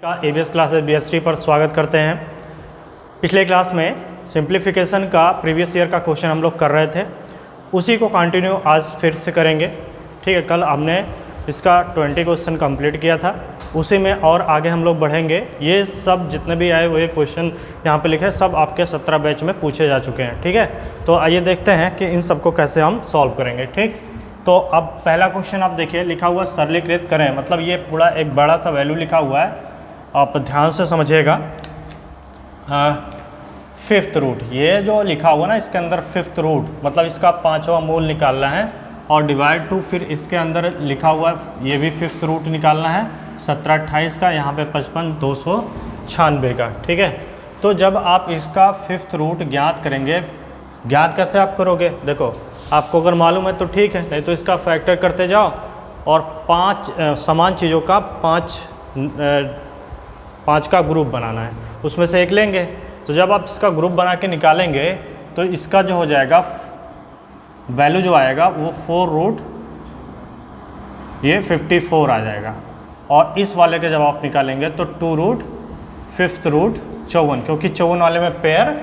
का ABS classes BS3 पर स्वागत करते हैं। पिछले क्लास में सिंप्लीफिकेशन का प्रीवियस ईयर का क्वेश्चन हम लोग कर रहे थे, उसी को कंटिन्यू आज फिर से करेंगे। ठीक है, कल हमने इसका 20 क्वेश्चन कंप्लीट किया था, उसी में और आगे हम लोग बढ़ेंगे। ये सब जितने भी आए हुए क्वेश्चन यहाँ पे लिखे सब आपके 17 बैच में पूछे जा चुके हैं। ठीक है, तो आइए देखते हैं कि इन सबको कैसे हम सॉल्व करेंगे। ठीक, तो अब पहला क्वेश्चन आप देखिए, लिखा हुआ सरलीकृत करें, मतलब ये पूरा एक बड़ा सा वैल्यू लिखा हुआ है, आप ध्यान से समझिएगा। फिफ्थ रूट, ये जो लिखा हुआ ना इसके अंदर फिफ्थ रूट मतलब इसका पांचवा मूल निकालना है, और डिवाइड टू फिर इसके अंदर लिखा हुआ है ये भी फिफ्थ रूट निकालना है 17 28 का, यहाँ पे 55 296 का। ठीक है, तो जब आप इसका फिफ्थ रूट ज्ञात करेंगे, ज्ञात कैसे आप करोगे, देखो आपको अगर मालूम है तो ठीक है, नहीं तो इसका फैक्टर करते जाओ और पांच समान चीज़ों का पाँच का ग्रुप बनाना है, उसमें से एक लेंगे। तो जब आप इसका ग्रुप बना के निकालेंगे तो इसका जो हो जाएगा वैल्यू जो आएगा वो 4 रूट ये 54 आ जाएगा, और इस वाले के जब आप निकालेंगे तो 2 रूट फिफ्थ रूट 54, क्योंकि 54 वाले में पेयर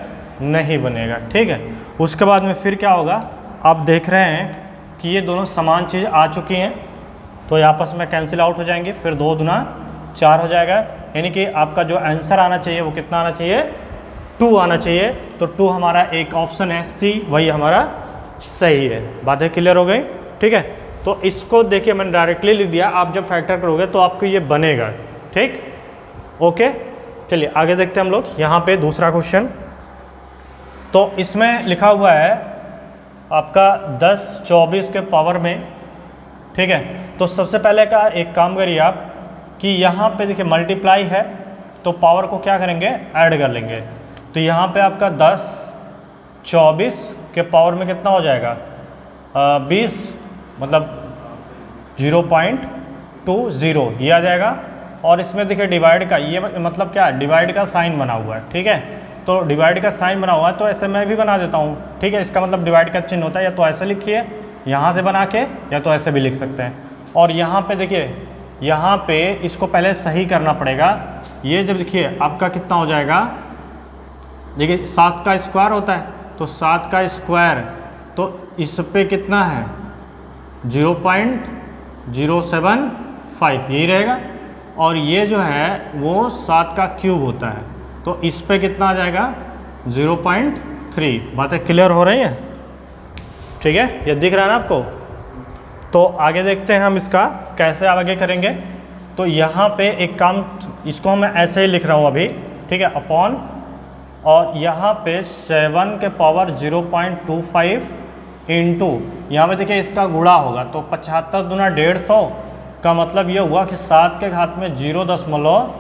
नहीं बनेगा। ठीक है, उसके बाद में फिर क्या होगा, आप देख रहे हैं कि ये दोनों समान चीज़ आ चुकी हैं तो ये आपस में कैंसिल आउट हो जाएंगी, फिर 2 दूना 4 हो जाएगा, यानी कि आपका जो आंसर आना चाहिए वो कितना आना चाहिए, 2 आना चाहिए। तो 2 हमारा एक ऑप्शन है सी, वही हमारा सही है। बातें क्लियर हो गई। ठीक है, तो इसको देखिए मैंने डायरेक्टली लिख दिया, आप जब फैक्टर करोगे तो आपको ये बनेगा। ठीक, ओके, चलिए आगे देखते हैं हम लोग। यहाँ पे दूसरा क्वेश्चन, तो इसमें लिखा हुआ है आपका 10 24 के पावर में। ठीक है, तो सबसे पहले का एक काम करिए आप कि यहाँ पे देखिए मल्टीप्लाई है तो पावर को क्या करेंगे, ऐड कर लेंगे। तो यहाँ पे आपका 10 24 के पावर में कितना हो जाएगा, 20 मतलब 0.20 ये आ जाएगा। और इसमें देखिए डिवाइड का ये मतलब क्या है, डिवाइड का साइन बना हुआ है। ठीक है, तो डिवाइड का साइन बना हुआ है तो ऐसे मैं भी बना देता हूँ। ठीक है, इसका मतलब डिवाइड का चिन्ह होता है, या तो ऐसे लिखिए यहाँ से बना के, या तो ऐसे भी लिख सकते हैं। और यहाँ पे देखिए, यहाँ पे इसको पहले सही करना पड़ेगा। ये जब देखिए आपका कितना हो जाएगा, देखिए 7 का स्क्वायर होता है, तो 7 का स्क्वायर तो इस पे कितना है 0.075 यही रहेगा, और ये जो है वो 7 का क्यूब होता है, तो इस पे कितना आ जाएगा 0.3। बातें क्लियर हो रही हैं। ठीक है, ये दिख रहा है ना आपको। तो आगे देखते हैं हम इसका कैसे आगे करेंगे। तो यहाँ पे एक काम, इसको मैं ऐसे ही लिख रहा हूँ अभी। ठीक है, अपॉन, और यहाँ पे 7 के पावर 0.25 इंटू, यहाँ पे देखिए इसका गुणा होगा तो 75 दूना 150 का मतलब ये हुआ कि 7 के घात में 0 दशमलव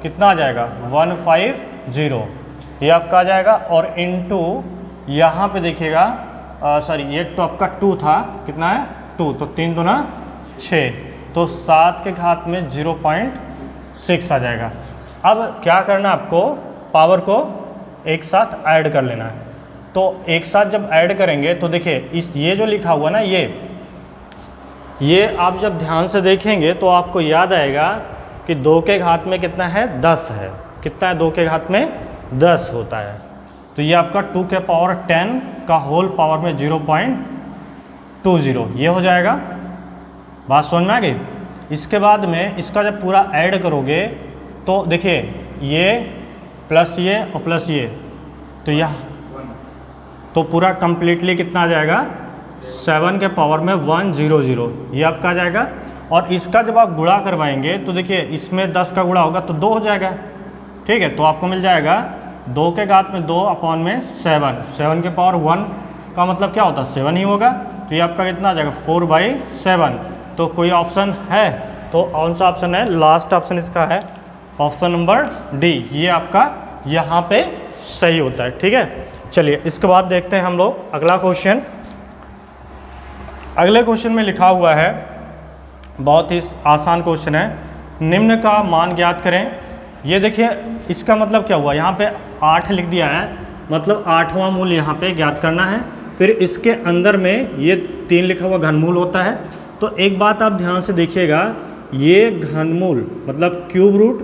कितना आ जाएगा 150, ये आपका आ जाएगा। और इंटू यहाँ पे देखिएगा सॉरी ये तो आपका 2 था, कितना है 2, तो 3 दूना 6, तो 7 के घात में 0.6 आ जाएगा। अब क्या करना है आपको, पावर को एक साथ ऐड कर लेना है। तो एक साथ जब ऐड करेंगे तो देखिए इस ये जो लिखा हुआ ना ये आप जब ध्यान से देखेंगे तो आपको याद आएगा कि 2 के घात में कितना है 10 है, कितना है 2 के घात में 10 होता है। तो ये आपका 2 के पावर 10 का होल पावर में 0.20 ये हो जाएगा। बात समझ में आ गई। इसके बाद में इसका जब पूरा ऐड करोगे तो देखिए ये प्लस ये और प्लस ये, तो यह तो पूरा कंप्लीटली कितना आ जाएगा 7 के पावर में 100 ये आपका आ जाएगा। और इसका जब आप गुणा करवाएंगे तो देखिए इसमें 10 का गुणा होगा तो 2 हो जाएगा। ठीक है, तो आपको मिल जाएगा 2 के घात में 2 अपॉन में 7 के पावर 1 का मतलब क्या होता है 7 ही होगा, तो ये आपका कितना आ जाएगा 4/7। तो कोई ऑप्शन है तो कौन सा ऑप्शन है, लास्ट ऑप्शन इसका है ऑप्शन नंबर डी, ये आपका यहाँ पे सही होता है। ठीक है, चलिए इसके बाद देखते हैं हम लोग अगला क्वेश्चन। अगले क्वेश्चन में लिखा हुआ है, बहुत ही आसान क्वेश्चन है, निम्न का मान ज्ञात करें। ये देखिए इसका मतलब क्या हुआ, यहाँ पे 8 लिख दिया है, मतलब 8वां मूल यहाँ पे ज्ञात करना है। फिर इसके अंदर में ये 3 लिखा हुआ घनमूल होता है। तो एक बात आप ध्यान से देखिएगा, ये घनमूल मतलब क्यूब रूट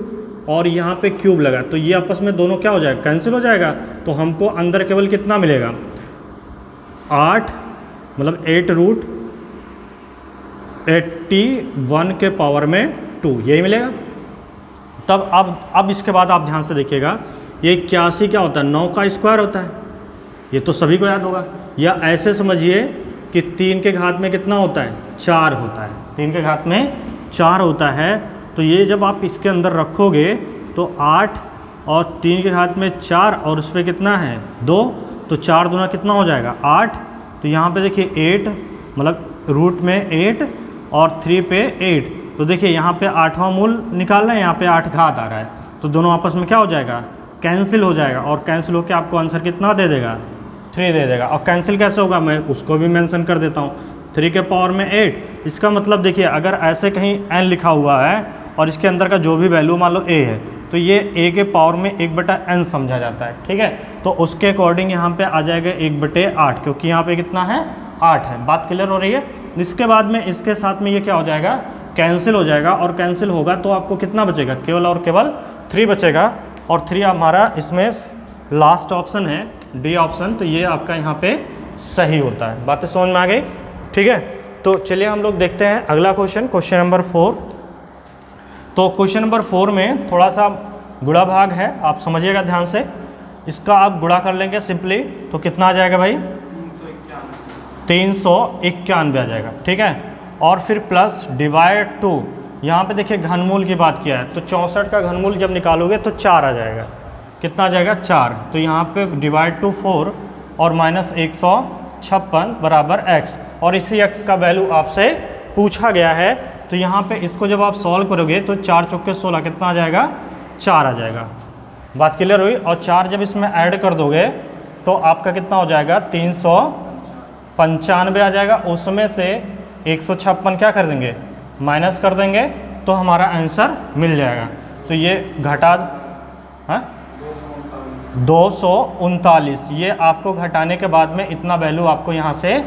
और यहाँ पे क्यूब लगा, तो ये आपस में दोनों क्या हो जाएगा, कैंसिल हो जाएगा। तो हमको अंदर केवल कितना मिलेगा, 8 मतलब 8√81 के पावर में 2, यही मिलेगा। तब अब इसके बाद आप ध्यान से देखिएगा, ये 81 क्या होता है, 9 का स्क्वायर होता है, ये तो सभी को याद होगा। या ऐसे समझिए कि 3 के घात में कितना होता है, 4 होता है, 3 के घात में 4 होता है। तो ये जब आप इसके अंदर रखोगे तो 8 और 3 के घात में 4 और उस पर कितना है 2, तो 4 दूना कितना हो जाएगा 8। तो यहाँ पे देखिए 8 मतलब रूट में 8 और 3 पे 8, तो देखिए यहाँ पे 8वां मूल निकाल रहे हैं, यहाँ पे 8 घात आ रहा है, तो दोनों आपस में क्या हो जाएगा, कैंसिल हो जाएगा। और कैंसिल होकर आपको आंसर कितना दे देगा, 3 दे देगा। और कैंसिल कैसे होगा, मैं उसको भी मेंशन कर देता हूँ, 3 के पावर में 8। इसका मतलब देखिए अगर ऐसे कहीं n लिखा हुआ है और इसके अंदर का जो भी वैल्यू मान लो a है, तो ये a के पावर में 1/n समझा जाता है, ठीक है। तो उसके अकॉर्डिंग यहाँ पे आ जाएगा 1/8, क्योंकि यहाँ पे कितना है 8 है। बात क्लियर हो रही है। इसके बाद में इसके साथ में ये क्या हो जाएगा, कैंसिल हो जाएगा। और कैंसिल होगा तो आपको कितना बचेगा, केवल और केवल 3 बचेगा। और 3 हमारा इसमें लास्ट ऑप्शन है, डी ऑप्शन, तो ये आपका यहाँ पे सही होता है। बातें समझ में आ गई, ठीक है। तो चलिए हम लोग देखते हैं अगला क्वेश्चन, क्वेश्चन नंबर 4। तो क्वेश्चन नंबर 4 में थोड़ा सा गुणा भाग है, आप समझिएगा ध्यान से। इसका आप गुणा कर लेंगे सिंपली, तो कितना आ जाएगा भाई, 391 आ जाएगा, ठीक है। और फिर प्लस डिवाइड 2, यहाँ पे देखिए घनमूल की बात किया है, तो 64 का घनमूल जब निकालोगे तो 4 आ जाएगा, कितना आ जाएगा 4। तो यहाँ पे डिवाइड टू 4 और माइनस 156 बराबर x, और इसी x का वैल्यू आपसे पूछा गया है। तो यहाँ पे इसको जब आप सॉल्व करोगे तो 4 चौके 16 कितना आ जाएगा, 4 आ जाएगा। बात क्लियर हुई। और 4 जब इसमें ऐड कर दोगे तो आपका कितना हो जाएगा, 395 आ जाएगा। उसमें से 156 क्या कर देंगे, माइनस कर देंगे, तो हमारा आंसर मिल जाएगा। तो ये घटा 239, ये आपको घटाने के बाद में इतना वैल्यू आपको यहाँ से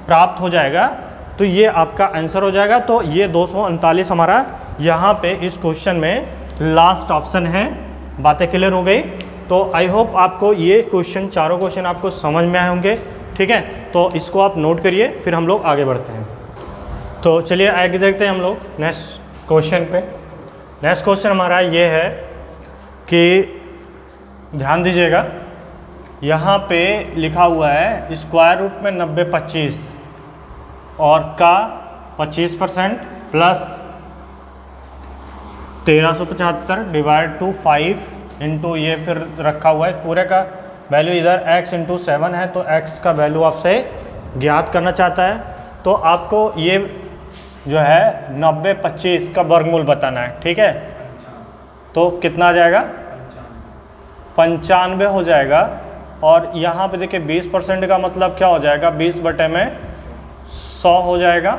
प्राप्त हो जाएगा, तो ये आपका आंसर हो जाएगा। तो ये 239 हमारा यहाँ पे इस क्वेश्चन में लास्ट ऑप्शन है। बातें क्लियर हो गई। तो आई होप आपको ये क्वेश्चन, चारों क्वेश्चन आपको समझ में आए होंगे, ठीक है। तो इसको आप नोट करिए, फिर हम लोग आगे बढ़ते हैं। तो चलिए आगे देखते हैं हम लोग नेक्स्ट क्वेश्चन पे। नेक्स्ट क्वेश्चन हमारा ये है कि ध्यान दीजिएगा, यहाँ पे लिखा हुआ है स्क्वायर रूट में 90 25 और का 25% प्लस 1375 डिवाइड टू 5 इंटू ये फिर रखा हुआ है। पूरे का वैल्यू इधर x इंटू 7 है, तो x का वैल्यू आपसे ज्ञात करना चाहता है। तो आपको ये जो है 90 25 का वर्गमूल बताना है, ठीक है। तो कितना आ जाएगा, 95 हो जाएगा। और यहाँ पे देखिए 20% का मतलब क्या हो जाएगा, 20 बटे में 100 हो जाएगा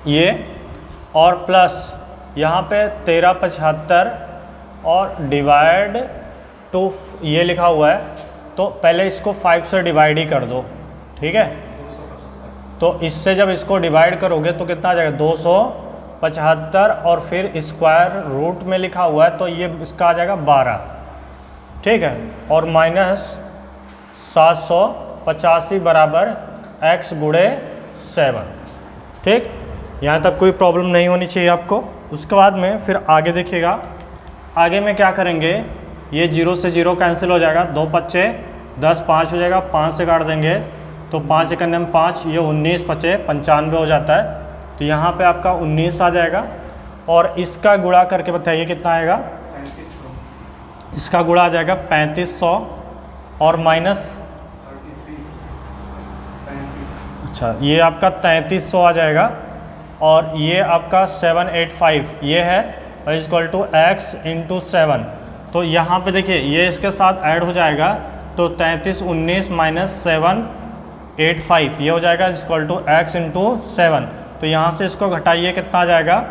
ये। और प्लस यहाँ पे 1375 और डिवाइड टू ये लिखा हुआ है, तो पहले इसको 5 से डिवाइड ही कर दो, ठीक है। तो इससे जब इसको डिवाइड करोगे तो कितना आ जाएगा 275, और फिर स्क्वायर रूट में लिखा हुआ है तो ये इसका आ जाएगा 12, ठीक है। और माइनस 785 बराबर x गुणे 7, ठीक। यहाँ तक कोई प्रॉब्लम नहीं होनी चाहिए आपको। उसके बाद में फिर आगे देखिएगा, आगे में क्या करेंगे, ये 0 से 0 कैंसिल हो जाएगा, 2 पच्चे 10, 5 हो जाएगा, 5 से काट देंगे तो 5 एकन्ने में 5, ये 19 पचे 95 हो जाता है। तो यहाँ पे आपका 19 आ जाएगा। और इसका गुणा करके बताइए कितना आएगा, 3500। इसका गुणा आ जाएगा 3500 और माइनस, अच्छा ये आपका 3300 आ जाएगा। और ये आपका 785 ये है, और इक्वल टू x इंटू 7। तो यहाँ पे देखिए ये इसके साथ ऐड हो जाएगा, तो 33 19 माइनस 785 ये हो जाएगा इक्वल टू x इंटू 7। तो यहाँ से इसको घटाइए, कितना आ जाएगा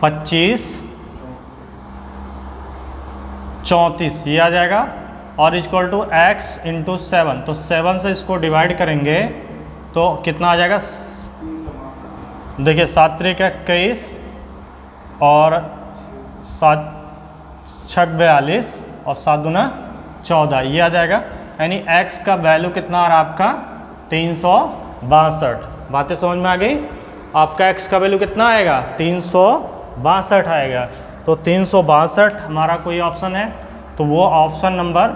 25 34 ये आ जाएगा, और इक्वल टू x इंटू 7। तो 7 से इसको डिवाइड करेंगे तो कितना आ जाएगा, देखिए 7 3 21 और 7 छक 42 और 7 दूना 14, ये आ जाएगा। यानी x का वैल्यू कितना आ रहा है आपका 362। बातें समझ में आ गई? आपका x का वैल्यू कितना आएगा 362 आएगा। तो 362 हमारा कोई ऑप्शन है, तो वो ऑप्शन नंबर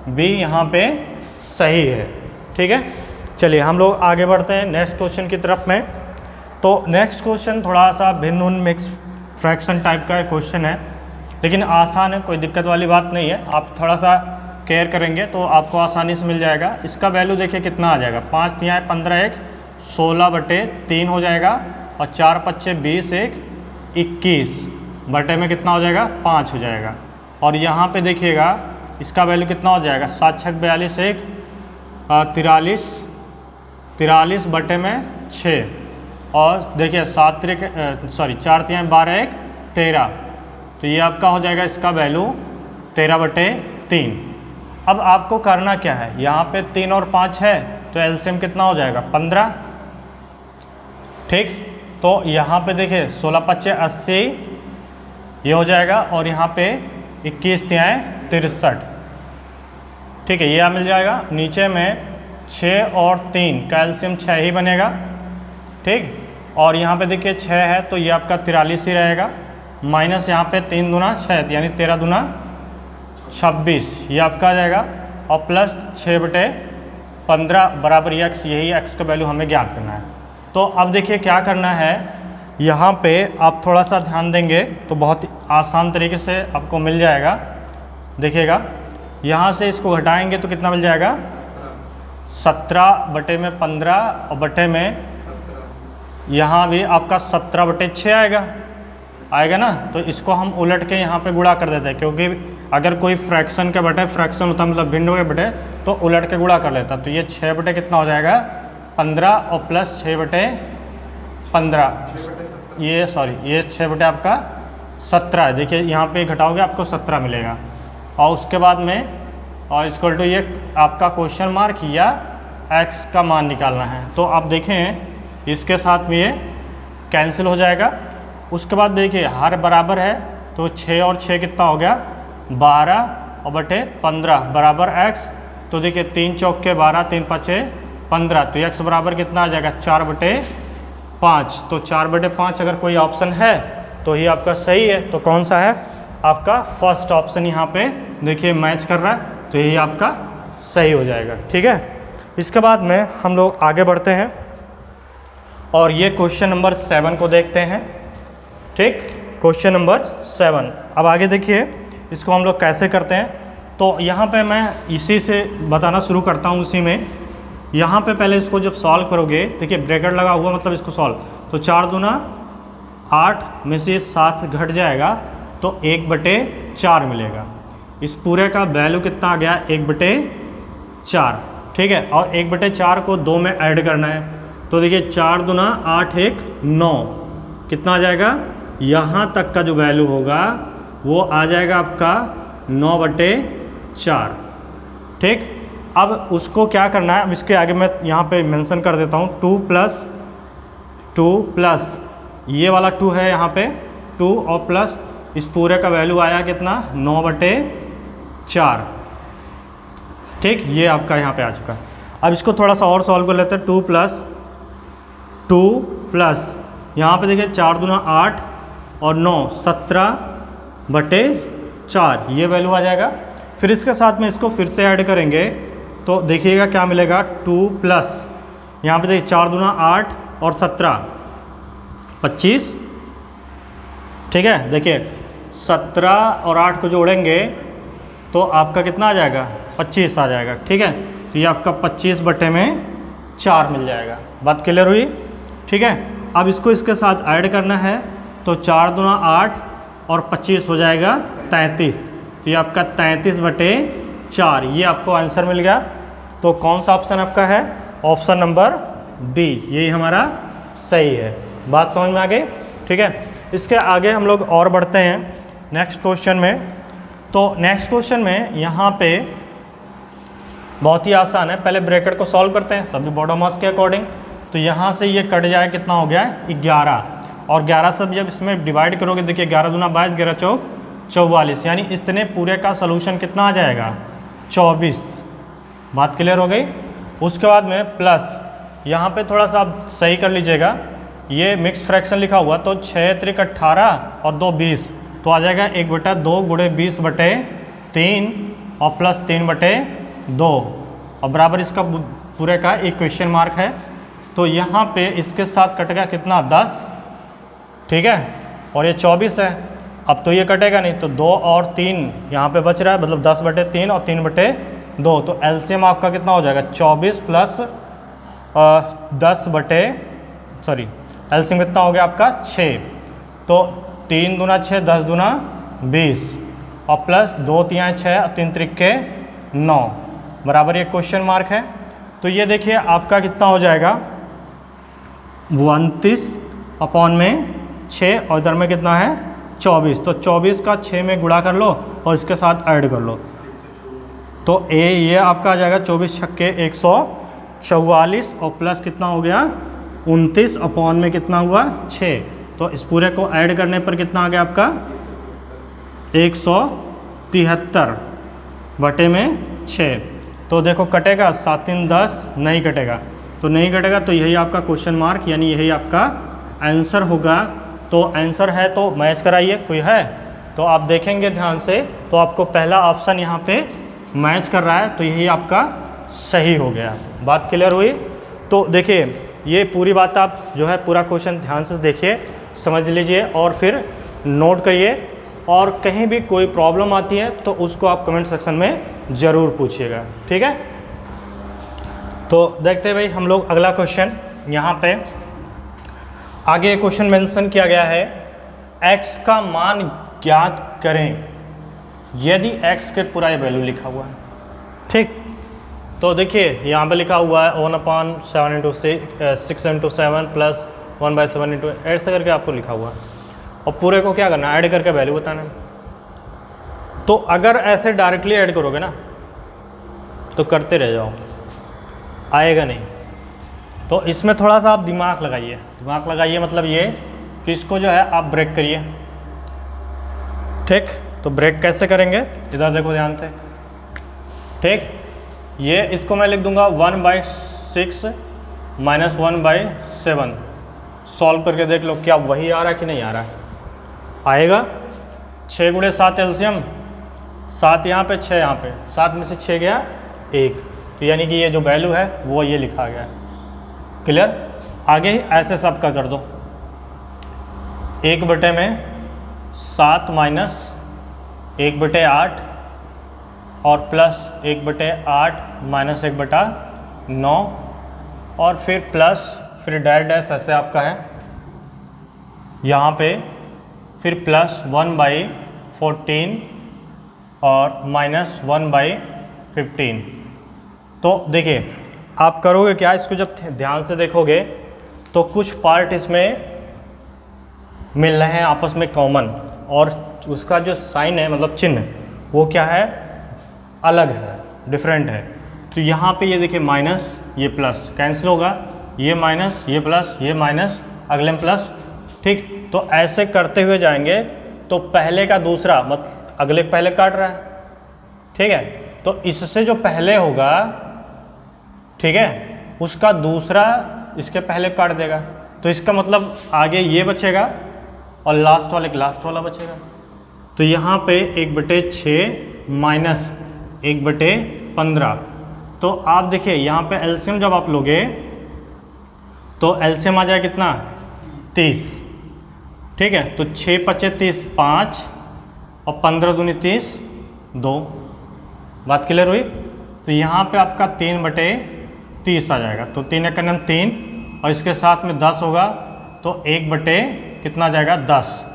बी यहाँ पे सही है। ठीक है, चलिए हम लोग आगे बढ़ते हैं नेक्स्ट क्वेश्चन की तरफ में। तो नेक्स्ट क्वेश्चन थोड़ा सा भिन्न मिक्स फ्रैक्शन टाइप का क्वेश्चन है, लेकिन आसान है, कोई दिक्कत वाली बात नहीं है। आप थोड़ा सा केयर करेंगे तो आपको आसानी से मिल जाएगा। इसका वैल्यू देखिए कितना आ जाएगा, 5 तिहाई 15 1 16/3 हो जाएगा, और 4 पच्चे 20 1 21 बटे में कितना हो जाएगा 5 हो जाएगा। और यहाँ पे देखिएगा इसका वैल्यू कितना हो जाएगा 7 छक 42 1 43 बटे में 6, और देखिए 4 तिहाई 12 1 13, तो ये आपका हो जाएगा इसका वैल्यू 13/3। अब आपको करना क्या है, यहाँ पे 3 और 5 है तो एलसीएम कितना हो जाएगा 15। ठीक, तो यहाँ पे देखिए 16 पच्चे 80 ये हो जाएगा, और यहाँ पे 21 तिहाई 63। ठीक है, ये मिल जाएगा। नीचे में 6 और 3 का एलसीएम 6 ही बनेगा। ठीक, और यहाँ पे देखिए 6 है तो ये आपका 43 ही रहेगा, माइनस यहाँ पे 3 दूना 6 यानी 13 दूना 26 ये आपका आ जाएगा, और प्लस 6/15 बराबर x, यही x का वैल्यू हमें ज्ञात करना है। तो अब देखिए क्या करना है, यहाँ पे आप थोड़ा सा ध्यान देंगे तो बहुत आसान तरीके से आपको मिल जाएगा। देखिएगा यहाँ से इसको घटाएंगे तो कितना मिल जाएगा 17/15, और बटे में यहाँ भी आपका 17/6 आएगा ना। तो इसको हम उलट के यहाँ पे गुणा कर देते हैं, क्योंकि अगर कोई फ्रैक्शन के बटे फ्रैक्शन होता मतलब भिन्न के बटे तो उलट के गुणा कर लेता। तो ये 6 बटे कितना हो जाएगा 15, और प्लस 6/15 ये 6 बटे आपका 17 है। देखिए यहाँ पे घटाओगे आपको 17 मिलेगा, और उसके बाद में और इक्वल टू ये आपका क्वेश्चन मार्क या x का मान निकालना है। तो आप देखें इसके साथ में ये कैंसिल हो जाएगा। उसके बाद देखिए हर बराबर है तो 6 और 6 कितना हो गया 12, और बटे 15 बराबर x। तो देखिए 3 चौके 12 3 पचे 15, तो x बराबर कितना आ जाएगा 4/5। तो 4/5 अगर कोई ऑप्शन है तो ये आपका सही है। तो कौन सा है आपका फर्स्ट ऑप्शन, यहाँ पे देखिए मैच कर रहा है, तो यही आपका सही हो जाएगा। ठीक है, इसके बाद में हम लोग आगे बढ़ते हैं और ये क्वेश्चन नंबर 7 को देखते हैं। ठीक, क्वेश्चन नंबर 7। अब आगे देखिए इसको हम लोग कैसे करते हैं। तो यहाँ पे मैं इसी से बताना शुरू करता हूँ। उसी में यहाँ पे पहले इसको जब सॉल्व करोगे, देखिए ब्रैकेट लगा हुआ मतलब इसको सॉल्व, तो 4 दूना 8 में से 7 घट जाएगा तो 1/4 मिलेगा। इस पूरे का वैल्यू कितना आ गया 1/4। ठीक है, और 1/4 को 2 में ऐड करना है। तो देखिए 4 दूना 8 1 9 कितना आ जाएगा, यहाँ तक का जो वैल्यू होगा वो आ जाएगा आपका 9/4। ठीक, अब उसको क्या करना है, अब इसके आगे मैं यहाँ पे मेंशन कर देता हूँ 2 प्लस ये वाला 2 है यहाँ पे 2, और प्लस इस पूरे का वैल्यू आया कितना 9/4। ठीक, ये आपका यहाँ पे आ चुका है। अब इसको थोड़ा सा और सॉल्व कर लेते हैं। 2 प्लस यहाँ पे देखिए 4 दूना 8 और 9 17/4 ये वैल्यू आ जाएगा। फिर इसके साथ में इसको फिर से ऐड करेंगे तो देखिएगा क्या मिलेगा 2 प्लस यहाँ पे देखिए 4 दूना 8 और 17 25। ठीक है, देखिए 17 और 8 को जोड़ेंगे तो आपका कितना आ जाएगा 25 आ जाएगा। ठीक है, तो ये आपका 25/4 मिल जाएगा। बात क्लियर हुई? ठीक है, अब इसको इसके साथ ऐड करना है तो 4 दूना 8 और 25 हो जाएगा 33। तो ये आपका 33/4 ये आपको आंसर मिल गया। तो कौन सा ऑप्शन आपका है, ऑप्शन नंबर बी, यही हमारा सही है। बात समझ में आ गई? ठीक है, इसके आगे हम लोग और बढ़ते हैं नेक्स्ट क्वेश्चन में। तो नेक्स्ट क्वेश्चन में यहाँ पे बहुत ही आसान है, पहले ब्रैकेट को सॉल्व करते हैं सभी बॉडोमॉस के अकॉर्डिंग। तो यहाँ से ये कट जाए कितना हो गया 11, और 11 से जब इसमें डिवाइड करोगे, देखिए 11 दूना 22, 11 चौक 44, यानी इतने पूरे का सोल्यूशन कितना आ जाएगा 24। बात क्लियर हो गई। उसके बाद में प्लस यहाँ पे थोड़ा सा आप सही कर लीजिएगा, ये मिक्स फ्रैक्शन लिखा हुआ, तो 6 त्रिक 18 और 2 20, तो आ जाएगा 1/2 गुणे 20/3 और प्लस 3/2 और बराबर इसका पूरे का एक क्वेश्चन मार्क है। तो यहाँ पे इसके साथ कटेगा कितना 10, ठीक है, और ये 24 है। अब तो ये कटेगा नहीं, तो 2 और 3 यहाँ पे बच रहा है, मतलब 10/3 और 3/2, तो एलसीएम आपका कितना हो जाएगा 24 प्लस 10 कितना हो गया आपका 6, तो 3 दूना 6, 10 दूना 20 और प्लस 2 3 6 और 3 त्रिके 9 बराबर ये क्वेश्चन मार्क है। तो ये देखिए आपका कितना हो जाएगा 29/6 और इधर में कितना है 24, तो 24 का 6 में गुणा कर लो और इसके साथ ऐड कर लो, तो ये आपका आ जाएगा 24 छक्के 144 और प्लस कितना हो गया 29 में कितना हुआ 6, तो इस पूरे को ऐड करने पर कितना आ गया आपका 173/6। तो देखो कटेगा 7 3 10, नहीं कटेगा, तो नहीं कटेगा, तो यही आपका क्वेश्चन मार्क यानी यही आपका आंसर होगा। तो आंसर है तो मैच कराइए, कोई है तो आप देखेंगे ध्यान से, तो आपको पहला ऑप्शन यहाँ पे मैच कर रहा है, तो यही आपका सही हो गया। बात क्लियर हुई। तो देखिए ये पूरी बात आप जो है पूरा क्वेश्चन ध्यान से देखिए, समझ लीजिए और फिर नोट करिए, और कहीं भी कोई प्रॉब्लम आती है तो उसको आप कमेंट सेक्शन में ज़रूर पूछिएगा, ठीक है। तो देखते हैं भाई हम लोग अगला क्वेश्चन। यहाँ पे आगे क्वेश्चन मेंशन किया गया है, x का मान ज्ञात करें यदि x के पूरा ये वैल्यू लिखा हुआ है, ठीक। तो देखिए यहाँ पे लिखा हुआ है 1/7 × 6 × 7 प्लस 1/7 × 8 से करके आपको लिखा हुआ है, और पूरे को क्या करना है ऐड करके वैल्यू बताना है। तो अगर ऐसे डायरेक्टली ऐड करोगे ना तो करते रह जाओ, आएगा नहीं। तो इसमें थोड़ा सा आप दिमाग लगाइए, मतलब ये कि इसको जो है आप ब्रेक करिए, ठीक। तो ब्रेक कैसे करेंगे इधर देखो ध्यान से, ठीक। ये इसको मैं लिख दूंगा 1/6 माइनस 1/7, सॉल्व करके देख लो क्या वही आ रहा है कि नहीं आ रहा है, आएगा। 6 × 7 एलसीएम, 7 यहाँ पे 6 यहाँ पे, 7 में से 6 गया 1, तो यानी कि ये जो वैल्यू है वो ये लिखा गया है। क्लियर। आगे ऐसे सबका कर दो, 1/7 माइनस 1/8 और प्लस 1/8 माइनस 1/9 और फिर प्लस, फिर डायरेक्ट ऐसे आपका है यहाँ पे, फिर प्लस 1/14 और माइनस 1/15। तो देखिए आप करोगे क्या, इसको जब ध्यान से देखोगे तो कुछ पार्ट इसमें मिल रहे हैं आपस में कॉमन, और उसका जो साइन है मतलब चिन्ह वो क्या है अलग है, डिफरेंट है। तो यहाँ पे ये देखिए माइनस, ये प्लस कैंसिल होगा, ये माइनस, ये प्लस, ये माइनस, अगले में प्लस, ठीक। तो ऐसे करते हुए जाएंगे तो पहले का दूसरा मतलब अगले पहले काट रहा है, ठीक है। तो इससे जो पहले होगा, ठीक है, उसका दूसरा इसके पहले काट देगा, तो इसका मतलब आगे ये बचेगा और लास्ट वाला बचेगा। तो यहाँ पे 1/6 माइनस 1/15, तो आप देखिए यहाँ पे एलसीएम जब आप लोगे तो एलसीएम आ जाए कितना 30, ठीक है। तो 6 × 5 = 30, 5 और 15 दूनी 30, 2। बात क्लियर हुई। तो यहाँ पे आपका 3/30 आ जाएगा, तो 3 का नाम 3 और इसके साथ में 10 होगा, तो 1/कितना आ जाएगा 10।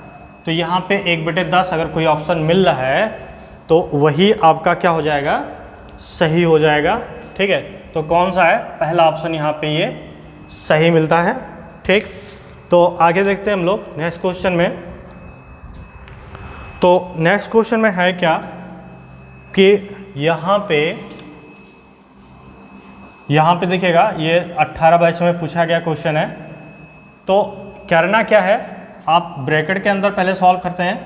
तो यहाँ पे 1/10 अगर कोई ऑप्शन मिल रहा है तो वही आपका क्या हो जाएगा सही हो जाएगा, ठीक है। तो कौन सा है पहला ऑप्शन यहाँ पे ये सही मिलता है, ठीक। तो आगे देखते हैं हम लोग नेक्स्ट क्वेश्चन में। तो नेक्स्ट क्वेश्चन में है क्या कि यहाँ पे देखिएगा ये 18 बैच में पूछा गया क्वेश्चन है। तो करना क्या है आप ब्रैकेट के अंदर पहले सॉल्व करते हैं।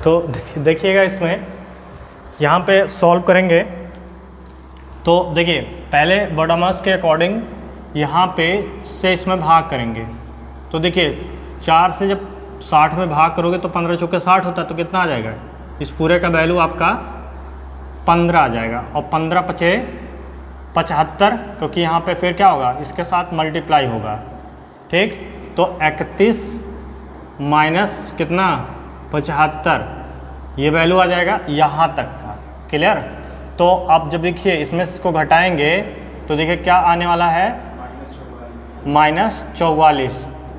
तो देखिएगा इसमें यहाँ पे सॉल्व करेंगे तो देखिए पहले बॉडोमस के अकॉर्डिंग यहाँ पे से इसमें भाग करेंगे। तो देखिए 4 से जब 60 में भाग करोगे तो 15 चौके 60 होता है, तो कितना आ जाएगा? इस पूरे का वैल्यू आपका 15 आ जाएगा। और 15 पचे 75, क्योंकि यहाँ पे फिर क्या होगा, इसके साथ मल्टीप्लाई होगा। ठीक, तो 31 माइनस कितना 75, ये वैल्यू आ जाएगा यहाँ तक का। क्लियर? तो अब जब देखिए इसमें इसको घटाएंगे तो देखिए क्या आने वाला है, -44।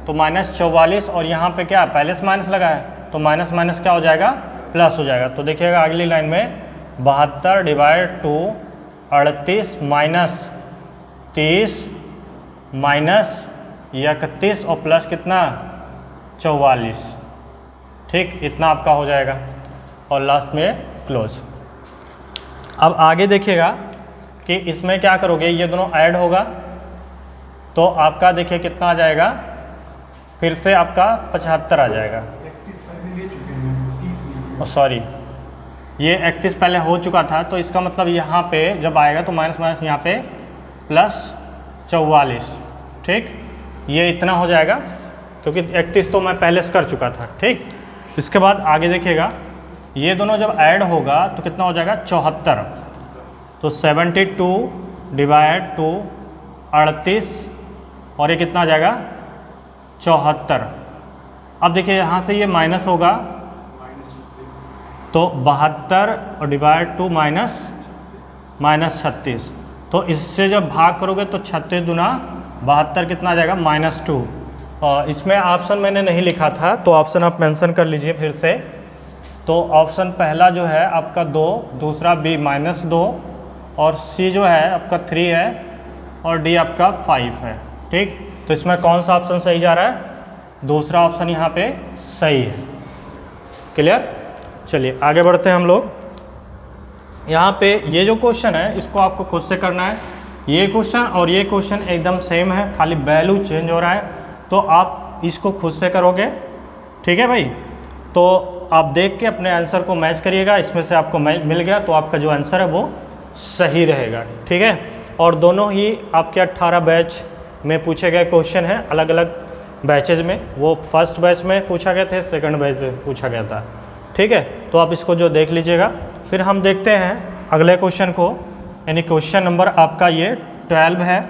तो -44 और यहाँ पे क्या पहले से माइनस लगा है, तो माइनस माइनस क्या हो जाएगा, प्लस हो जाएगा। तो देखिएगा अगली लाइन में 72/2 38 माइनस 30 माइनस 31 और प्लस कितना 44। ठीक, इतना आपका हो जाएगा और लास्ट में क्लोज। अब आगे देखिएगा कि इसमें क्या करोगे, ये दोनों ऐड होगा तो आपका देखिए कितना आ जाएगा, फिर से आपका 75 आ जाएगा। सॉरी, ये 31 पहले हो चुका था, तो इसका मतलब यहाँ पे जब आएगा तो माइनस माइनस यहाँ पे +44। ठीक, ये इतना हो जाएगा क्योंकि 31 तो मैं पहले से कर चुका था। ठीक, इसके बाद आगे देखिएगा ये दोनों जब ऐड होगा तो कितना हो जाएगा 74। तो 72/2 38 और ये कितना आ जाएगा 74। अब देखिए यहाँ से ये माइनस होगा तो 72/2 -36। तो इससे जब भाग करोगे तो 36 दूना 72 कितना आ जाएगा -2। और इसमें ऑप्शन मैंने नहीं लिखा था तो ऑप्शन आप मेंशन कर लीजिए फिर से। तो ऑप्शन पहला जो है आपका 2, दूसरा बी -2 और सी जो है आपका 3 है और डी आपका 5 है। ठीक, तो इसमें कौन सा ऑप्शन सही जा रहा है, दूसरा ऑप्शन यहाँ पे सही है। क्लियर? चलिए आगे बढ़ते हैं हम लोग। यहाँ पे ये जो क्वेश्चन है इसको आपको खुद से करना है। ये क्वेश्चन और ये क्वेश्चन एकदम सेम है, खाली वैल्यू चेंज हो रहा है, तो आप इसको खुद से करोगे। ठीक है भाई, तो आप देख के अपने आंसर को मैच करिएगा। इसमें से आपको मिल गया तो आपका जो आंसर है वो सही रहेगा। ठीक है, और दोनों ही आपके 18 बैच में पूछे गए क्वेश्चन हैं, अलग अलग बैचेज में। वो फर्स्ट बैच में पूछा गया थे, सेकंड बैच में पूछा गया था। ठीक है, तो आप इसको जो देख लीजिएगा। फिर हम देखते हैं अगले क्वेश्चन को, यानी क्वेश्चन नंबर आपका ये 12 है।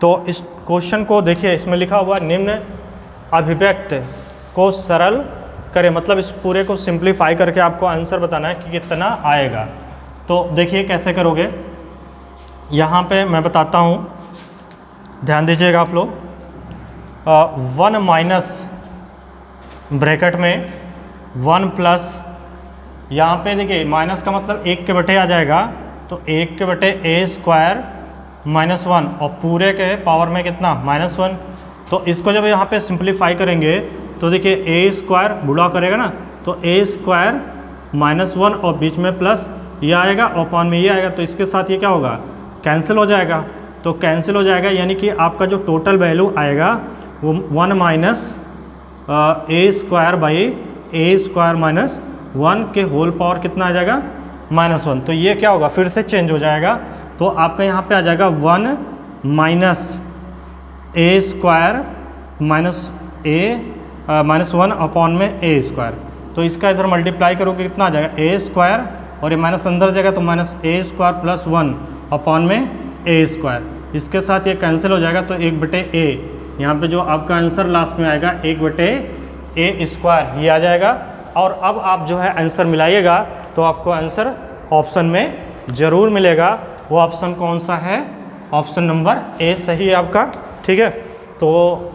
तो इस क्वेश्चन को देखिए, इसमें लिखा हुआ निम्न अभिव्यक्त को सरल करें, मतलब इस पूरे को सिंप्लीफाई करके आपको आंसर बताना है कि कितना आएगा। तो देखिए कैसे करोगे, यहाँ पे मैं बताता हूँ, ध्यान दीजिएगा आप लोग। 1 माइनस ब्रैकेट में 1 प्लस, यहाँ पे देखिए माइनस का मतलब 1 के बटे आ जाएगा, तो 1 के बटे a² -1 और पूरे के पावर में कितना -1। तो इसको जब यहाँ पे सिंप्लीफाई करेंगे तो देखिए a² बुढ़ा करेगा ना, तो a² -1 और बीच में प्लस ये आएगा और अपॉन में ये आएगा, तो इसके साथ ये क्या होगा, कैंसिल हो जाएगा। तो कैंसिल हो जाएगा, यानी कि आपका जो टोटल वैल्यू आएगा वो 1 माइनस a² -1 के होल पावर कितना आ जाएगा -1। तो ये क्या होगा, फिर से चेंज हो जाएगा। तो आपका यहाँ पे आ जाएगा 1 माइनस a² -1 अपॉन में a²। तो इसका इधर मल्टीप्लाई करोगे कितना आ जाएगा a² और ये माइनस अंदर जाएगा तो -a² + 1 अपॉन में a²। इसके साथ ये कैंसिल हो जाएगा, तो 1/a, यहाँ पे जो आपका आंसर लास्ट में आएगा 1/a² ये आ जाएगा। और अब आप जो है आंसर मिलाइएगा तो आपको आंसर ऑप्शन में ज़रूर मिलेगा। वो ऑप्शन कौन सा है, ऑप्शन नंबर ए सही है आपका। ठीक है, तो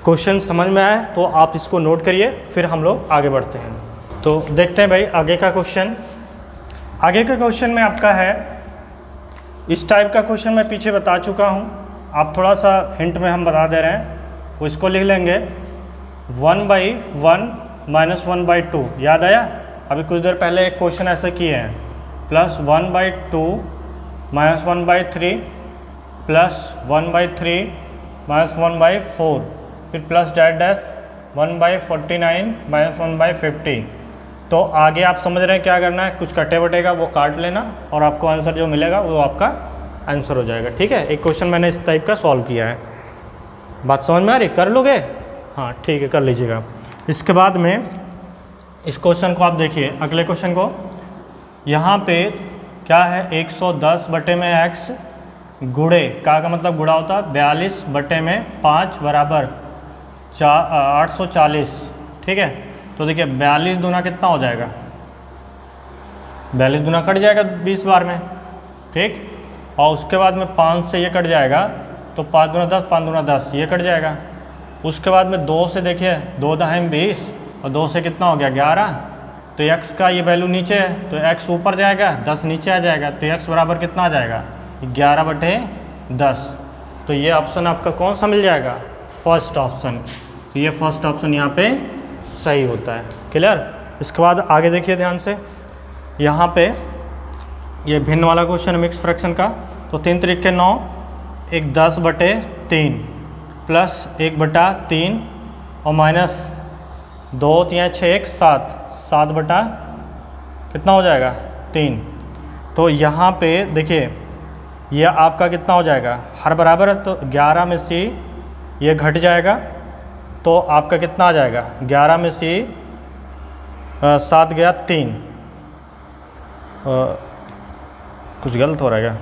क्वेश्चन समझ में आए तो आप इसको नोट करिए, फिर हम लोग आगे बढ़ते हैं। तो देखते हैं भाई आगे का क्वेश्चन। आगे का क्वेश्चन में आपका है, इस टाइप का क्वेश्चन मैं पीछे बता चुका हूँ, आप थोड़ा सा हिंट में हम बता दे रहे हैं। वो इसको लिख लेंगे 1/1 -1/2, याद आया? अभी कुछ देर पहले एक क्वेश्चन ऐसे किए हैं, +1/2 -1/3 +1/3 -1/4, फिर प्लस डैश डैश 1/49 -1/50। तो आगे आप समझ रहे हैं क्या करना है, कुछ कटे वटेगा वो काट लेना और आपको आंसर जो मिलेगा वो आपका आंसर हो जाएगा। ठीक है, एक क्वेश्चन मैंने इस टाइप का सॉल्व किया है। बात समझ में आ रही, कर लोगे? हाँ ठीक है, कर लीजिएगा। इसके बाद में इस क्वेश्चन को आप देखिए, अगले क्वेश्चन को। यहाँ पे क्या है, 110 बटे में x गुणे का मतलब गुणा होता है 42 बटे में 5 बराबर 840। ठीक है, तो देखिए 42 दूना कितना हो जाएगा, 42 दूना कट जाएगा 20 बार में। ठीक, और उसके बाद में 5 से ये कट जाएगा तो 5 दूना 10, 5 दूना 10, ये कट जाएगा। उसके बाद में 2 से देखिए, 2 दहाई 20 और 2 से कितना हो गया 11। तो x का ये वैल्यू नीचे है तो x ऊपर जाएगा, 10 नीचे आ जाएगा, तो x बराबर कितना आ जाएगा 11 बटे 10। तो ये ऑप्शन आपका कौन सा मिल जाएगा, फर्स्ट ऑप्शन। तो ये फर्स्ट ऑप्शन यहाँ पे सही होता है। क्लियर? इसके बाद आगे देखिए ध्यान से, यहाँ पे ये भिन्न वाला क्वेश्चन है मिक्स फ्रैक्शन का। तो 3 तरीके 9, एक 10 बटे 3 प्लस 1 बटा 3 और माइनस 2 3 6 1 7, 7 बटा कितना हो जाएगा 3। तो यहाँ पे देखिए ये आपका कितना हो जाएगा, हर बराबर है तो 11 में से ये घट जाएगा तो आपका कितना आ जाएगा, 11 में से 7 गया 3। कुछ गलत हो रहा है क्या?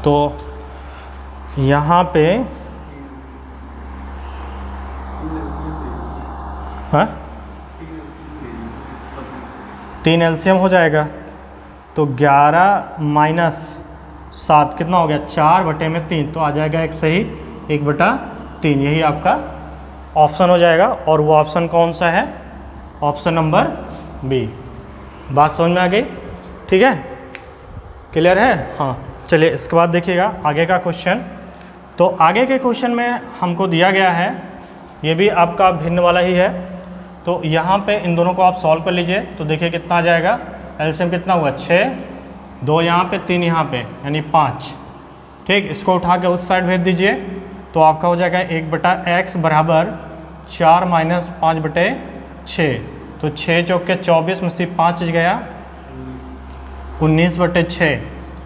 तो यहाँ पे हाँ 3 एलसीएम हो जाएगा तो 11 माइनस 7 कितना हो गया, 4 बटे में 3, तो आ जाएगा एक सही 1 बटा 3। यही आपका ऑप्शन हो जाएगा। और वो ऑप्शन कौन सा है, ऑप्शन नंबर बी। बात समझ में आ गई? ठीक है, क्लियर है? हाँ चलिए इसके बाद देखिएगा आगे का क्वेश्चन। तो आगे के क्वेश्चन में हमको दिया गया है, ये भी आपका भिन्न वाला ही है। तो यहाँ पे इन दोनों को आप सॉल्व कर लीजिए तो देखिए कितना आ जाएगा, एलसीएम कितना हुआ 6, 2 यहाँ पे 3 यहाँ पे यानी 5। ठीक, इसको उठा के उस साइड भेज दीजिए तो आपका हो जाएगा 1 बटा x बराबर 4 माइनस 5 बटे 6। तो 6 चौक के 24 में से 5 गया 19 बटे 6,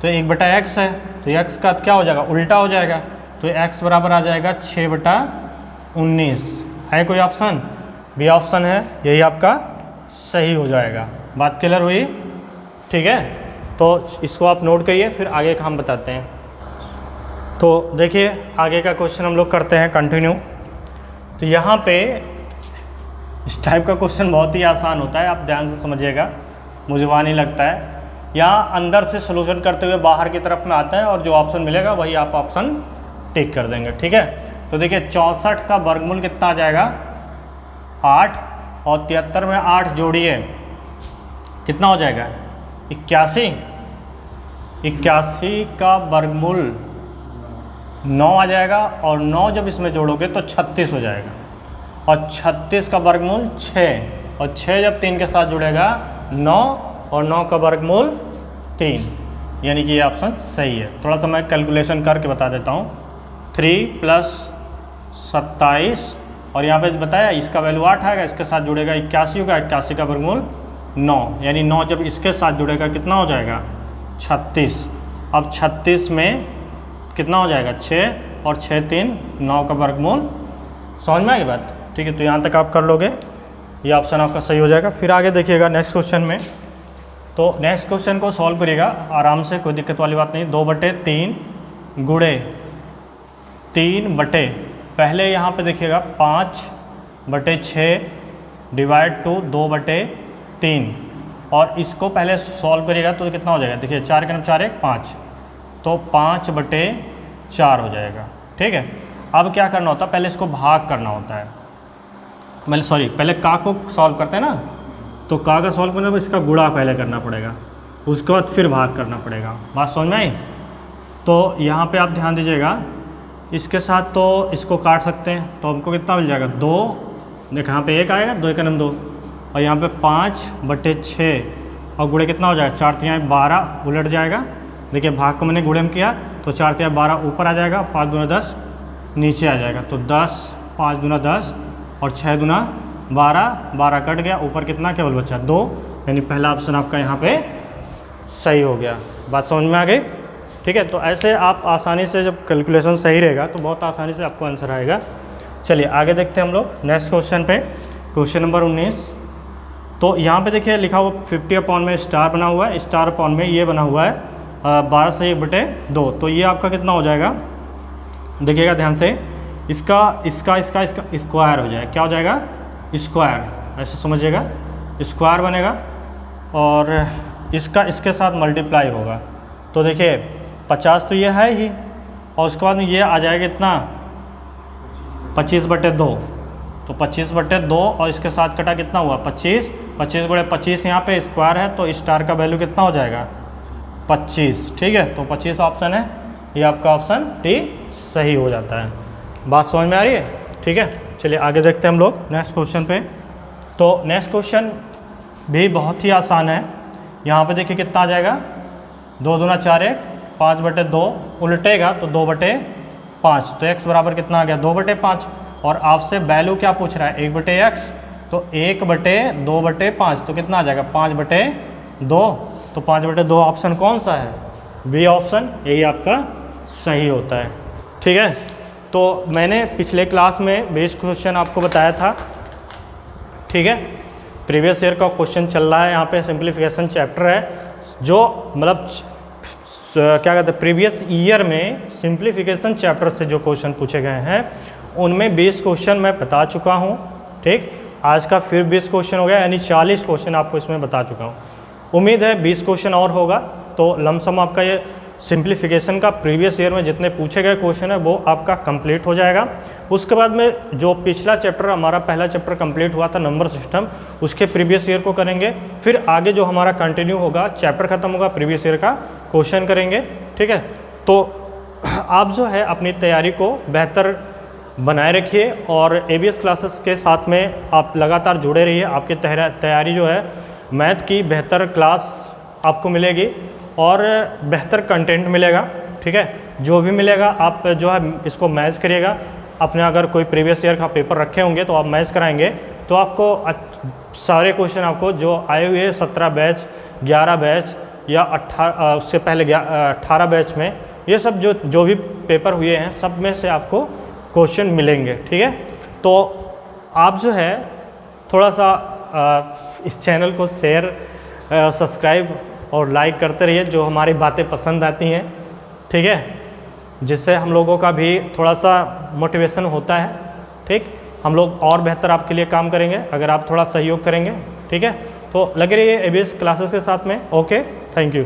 तो 1 बटा x है तो x का क्या हो जाएगा, उल्टा हो जाएगा। तो x बराबर आ जाएगा 6 बटा 19। है कोई ऑप्शन? बी ऑप्शन है, यही आपका सही हो जाएगा। बात क्लियर हुई? ठीक है, तो इसको आप नोट करिए, फिर आगे का हम बताते हैं। तो देखिए आगे का क्वेश्चन हम लोग करते हैं कंटिन्यू। तो यहाँ पे इस टाइप का क्वेश्चन बहुत ही आसान होता है, आप ध्यान से समझिएगा, मुझे वहाँ नहीं लगता है। यहाँ अंदर से सोल्यूशन करते हुए बाहर की तरफ में आता है और जो ऑप्शन मिलेगा वही आप ऑप्शन टिक कर देंगे। ठीक है, तो देखिए 64 का वर्गमूल कितना आ जाएगा 8 और 73 में 8 जोड़िए कितना हो जाएगा 81। 81 का वर्गमूल 9 आ जाएगा और 9 जब इसमें जोड़ोगे तो 36 हो जाएगा। और 36 का वर्गमूल 6 और 6 जब 3 के साथ जुड़ेगा 9 और 9 का वर्गमूल 3, यानी कि ये ऑप्शन सही है। थोड़ा सा मैं कैलकुलेशन करके बता देता हूँ। 3 + 27 और यहाँ पे बताया इसका वैल्यू 8 आएगा, इसके साथ जुड़ेगा 81 होगा, 81 का वर्गमूल 9, यानी 9 जब इसके साथ जुड़ेगा कितना हो जाएगा 36। अब 36 में कितना हो जाएगा 6 और 6 3 9 का वर्गमूल। समझ में आ गई बात? ठीक है, तो यहाँ तक आप कर लोगे, ये ऑप्शन आपका सही हो जाएगा। फिर आगे देखिएगा नेक्स्ट क्वेश्चन में। तो नेक्स्ट क्वेश्चन को सॉल्व करिएगा आराम से, कोई दिक्कत वाली बात नहीं। 2 बटे 3 गुणे 3 बटे, पहले यहाँ पे देखिएगा 5 बटे 6 डिवाइड टू 2 बटे 3, और इसको पहले सॉल्व करिएगा तो कितना हो जाएगा, देखिए 4 के 9 4 1 5, तो 5 बटे 4 हो जाएगा। ठीक है, अब क्या करना होता है, पहले इसको भाग करना होता है। पहले का को सॉल्व करते हैं ना, तो का का सॉल्व करना इसका गुणा पहले करना पड़ेगा, उसके बाद फिर भाग करना पड़ेगा। बात समझ में आई? तो यहाँ पे आप ध्यान दीजिएगा, इसके साथ तो इसको काट सकते हैं, तो हमको कितना मिल जाएगा 2, देखो यहाँ पे 1 आएगा, 2 1 2, और यहाँ पे 5 बटे 6 और गुणे कितना हो जाएगा 4 3 12, उलट जाएगा। देखिए भाग को मैंने गुणे में किया तो 4 से 12 ऊपर आ जाएगा, 5 दूना 10 नीचे आ जाएगा। तो 10, 5 दूना 10 और 6 दूना 12, 12 कट गया, ऊपर कितना केवल बचा 2, यानी पहला ऑप्शन आपका यहाँ पे सही हो गया। बात समझ में आ गई? ठीक है, तो ऐसे आप आसानी से जब कैलकुलेशन सही रहेगा तो बहुत आसानी से आपको आंसर आएगा। चलिए आगे देखते हैं हम लोग नेक्स्ट क्वेश्चन पे, क्वेश्चन नंबर 19। तो यहाँ पे देखिए लिखा हुआ 50 अपॉन में स्टार बना हुआ है, स्टार अपॉन में ये बना हुआ है 12 से 1/2, तो ये आपका कितना हो जाएगा, देखिएगा ध्यान से, इसका स्क्वायर हो जाएगा। क्या हो जाएगा? स्क्वायर, ऐसे समझिएगा, स्क्वायर बनेगा और इसका इसके साथ मल्टीप्लाई होगा। तो देखिए 50 तो ये है ही, और उसके बाद में ये आ जाएगा इतना 25/2, तो 25/2 और इसके साथ कटा कितना हुआ 25, 25 गुणे 25 यहाँ पे स्क्वायर है, तो स्टार का वैल्यू कितना हो जाएगा 25। ठीक है, तो 25 ऑप्शन है, ये आपका ऑप्शन डी सही हो जाता है। बात समझ में आ रही है? ठीक है, चलिए आगे देखते हैं हम लोग नेक्स्ट क्वेश्चन पे। तो नेक्स्ट क्वेश्चन भी बहुत ही आसान है। यहाँ पे देखिए कितना आ जाएगा, 2 दूना 4 1, 5/2 उल्टेगा तो 2/5, तो x बराबर कितना आ गया 2/5, और आपसे वैल्यू क्या पूछ रहा है 1/x, तो 1/2/5 तो कितना आ जाएगा 5/2, तो 5/2 ऑप्शन कौन सा है? बी ऑप्शन, यही आपका सही होता है। ठीक है, तो मैंने पिछले क्लास में बेस क्वेश्चन आपको बताया था। ठीक है, प्रीवियस ईयर का क्वेश्चन चल रहा है, यहाँ पे सिंप्लीफिकेशन चैप्टर है, जो मतलब क्या कहते हैं प्रीवियस ईयर में सिंप्लीफिकेशन चैप्टर से जो क्वेश्चन पूछे गए हैं उनमें 20 क्वेश्चन मैं बता चुका हूँ। ठीक, आज का फिर 20 क्वेश्चन हो गया, यानी 40 क्वेश्चन आपको इसमें बता चुका हूँ। उम्मीद है 20 क्वेश्चन और होगा, तो लमसम आपका ये सिंप्लीफिकेशन का प्रीवियस ईयर में जितने पूछे गए क्वेश्चन है वो आपका कंप्लीट हो जाएगा। उसके बाद में जो पिछला चैप्टर हमारा पहला चैप्टर कंप्लीट हुआ था नंबर सिस्टम, उसके प्रीवियस ईयर को करेंगे। फिर आगे जो हमारा कंटिन्यू होगा, चैप्टर खत्म होगा, प्रीवियस ईयर का क्वेश्चन करेंगे। ठीक है, तो आप जो है अपनी तैयारी को बेहतर बनाए रखिए और ABS क्लासेस के साथ में आप लगातार जुड़े रहिए। आपकी तैयारी जो है मैथ की बेहतर क्लास आपको मिलेगी और बेहतर कंटेंट मिलेगा। ठीक है, जो भी मिलेगा आप जो है इसको मैच करिएगा। अपने अगर कोई प्रीवियस ईयर का पेपर रखे होंगे तो आप मैच कराएंगे तो आपको सारे क्वेश्चन आपको जो आए हुए 17 बैच, 11 बैच या 18 उससे पहले 18 बैच में, ये सब जो भी पेपर हुए हैं सब में से आपको क्वेश्चन मिलेंगे। ठीक है, तो आप जो है थोड़ा सा इस चैनल को शेयर, सब्सक्राइब और लाइक करते रहिए, जो हमारी बातें पसंद आती हैं। ठीक है, जिससे हम लोगों का भी थोड़ा सा मोटिवेशन होता है। ठीक, हम लोग और बेहतर आपके लिए काम करेंगे अगर आप थोड़ा सहयोग करेंगे। ठीक है, तो लगे रहिए ABS क्लासेस के साथ में। Okay, thank you.